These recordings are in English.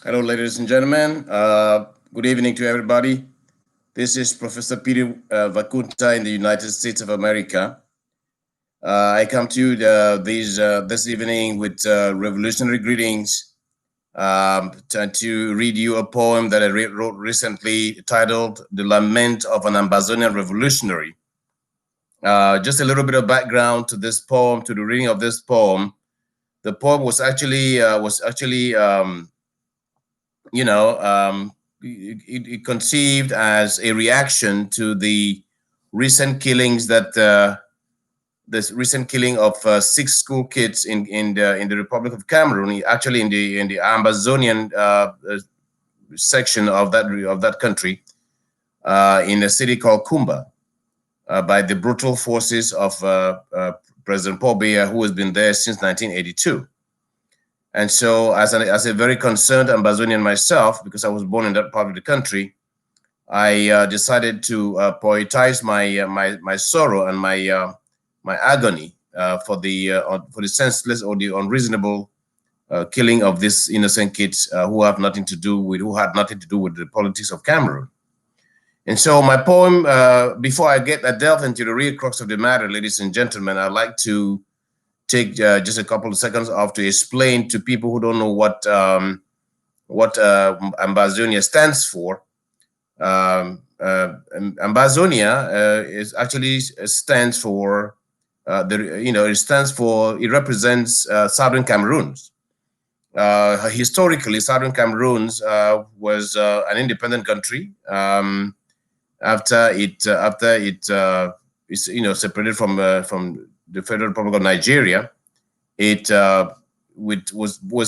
Hello, ladies and gentlemen. Good evening to everybody. This is Professor Peter Vakunta in the United States of America. I come to you this evening with revolutionary greetings to read you a poem that I wrote recently titled The Lament of an Ambazonian Revolutionary. Just a little bit of background to this poem, to the reading of this poem. The poem was actually it conceived as a reaction to the recent killings this recent killing of 6 school kids in the Republic of Cameroon, actually in the Ambazonian section of that country, in a city called Kumba, by the brutal forces of President Paul Biya, who has been there since 1982. And so, as a very concerned Ambazonian myself, because I was born in that part of the country, I decided to poetize my sorrow and my agony for the senseless or the unreasonable killing of these innocent kids who had nothing to do with the politics of Cameroon. And so, my poem, before I delve into the real crux of the matter, ladies and gentlemen, I'd like to take just a couple of seconds off to explain to people who don't know what Ambazonia stands for. Ambazonia is actually stands for it represents southern Cameroons. Historically, southern Cameroons was an independent country after it separated from the Federal Republic of Nigeria. It was bound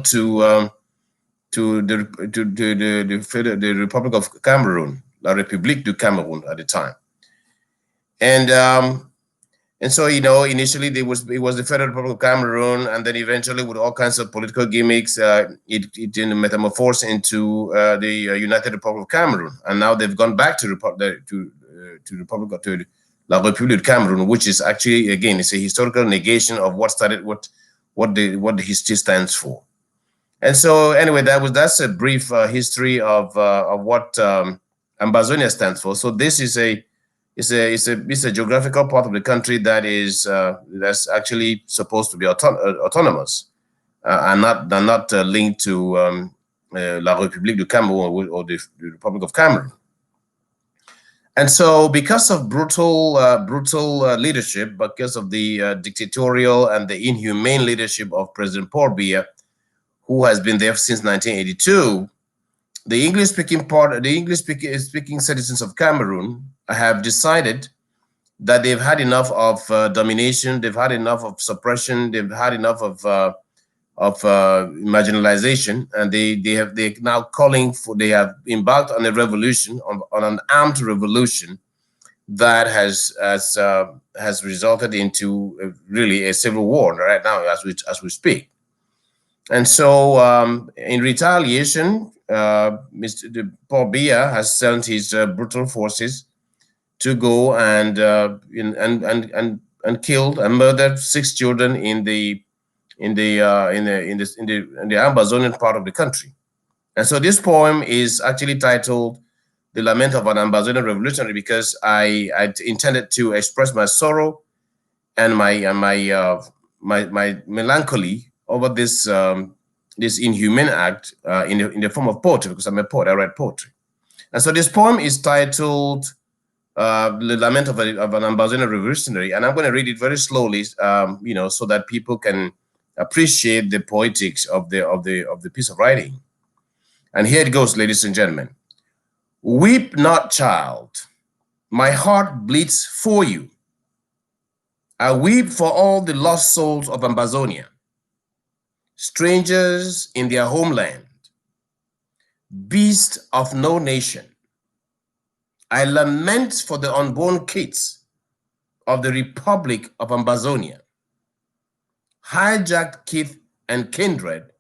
to the Republic of Cameroon, La République du Cameroun at the time, and so initially it was the Federal Republic of Cameroon, and then eventually with all kinds of political gimmicks, it metamorphosed into the United Republic of Cameroon, and now they've gone back to La République du Cameroun, which is actually, again, it's a historical negation of what the history stands for. And so anyway, that's a brief history of what Ambazonia stands for. So this is a geographical part of the country that's actually supposed to be autonomous and not linked to La République du Cameroun or the Republic of Cameroon. And so, because of brutal leadership, because of the dictatorial and the inhumane leadership of President Paul Biya, who has been there since 1982, the English-speaking citizens of Cameroon have decided that they've had enough of domination, they've had enough of suppression, they've had enough of marginalization, and they're now they have embarked on a revolution, on an armed revolution that has resulted into really a civil war right now as we speak. And so, in retaliation, Mr. Paul Biya has sent his brutal forces to go and killed and murdered 6 children in the Ambazonian part of the country. And so this poem is actually titled "The Lament of an Ambazonian Revolutionary" because I intended to express my sorrow and my melancholy over this inhumane act in the form of poetry, because I'm a poet, I write poetry. And so this poem is titled "The Lament of an Ambazonian Revolutionary," and I'm going to read it very slowly, so that people can appreciate the poetics of the piece of writing. And here it goes, ladies and gentlemen. Weep not, child. My heart bleeds for you. I weep for all the lost souls of Ambazonia, strangers in their homeland, beasts of no nation. I lament for the unborn kids of the Republic of Ambazonia, hijacked kith and kindred.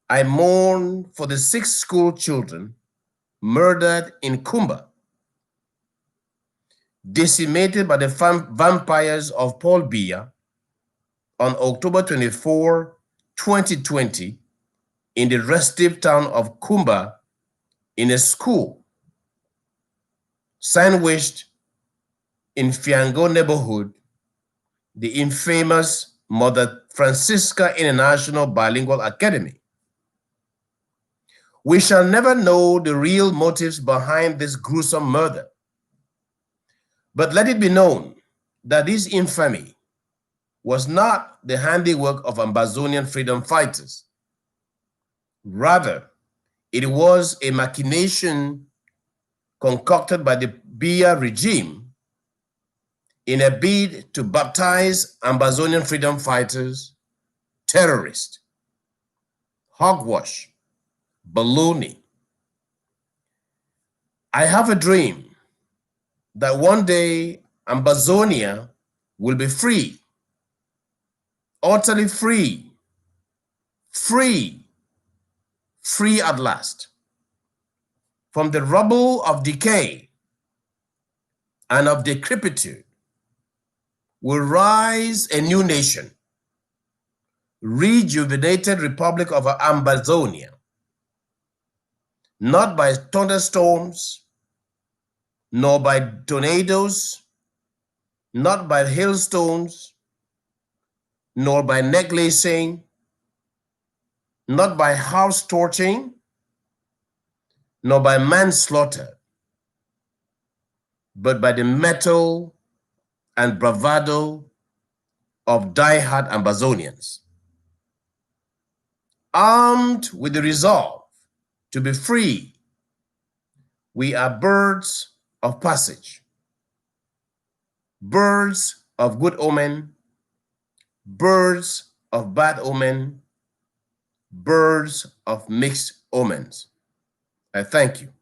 I mourn for the 6 school children murdered in Kumba, decimated by the vampires of Paul Biya on October 24, 2020, in the restive town of Kumba, in a school sandwiched in Fiango neighborhood, the infamous Mother Francisca International Bilingual Academy. We shall never know the real motives behind this gruesome murder, but let it be known that this infamy was not the handiwork of Ambazonian freedom fighters. Rather, it was a machination concocted by the Biya regime in a bid to baptize Ambazonian freedom fighters terrorists. Hogwash, baloney. I have a dream that one day Ambazonia will be free, utterly free, free at last. From the rubble of decay and of decrepitude will rise a new nation, rejuvenated Republic of Ambazonia, not by thunderstorms, nor by tornadoes, not by hailstones, nor by necklacing, not by house torching, nor by manslaughter, but by the mettle and bravado of die-hard Ambazonians, armed with the resolve to be free. We are birds of passage, birds of good omen, birds of bad omen, birds of mixed omens. I thank you.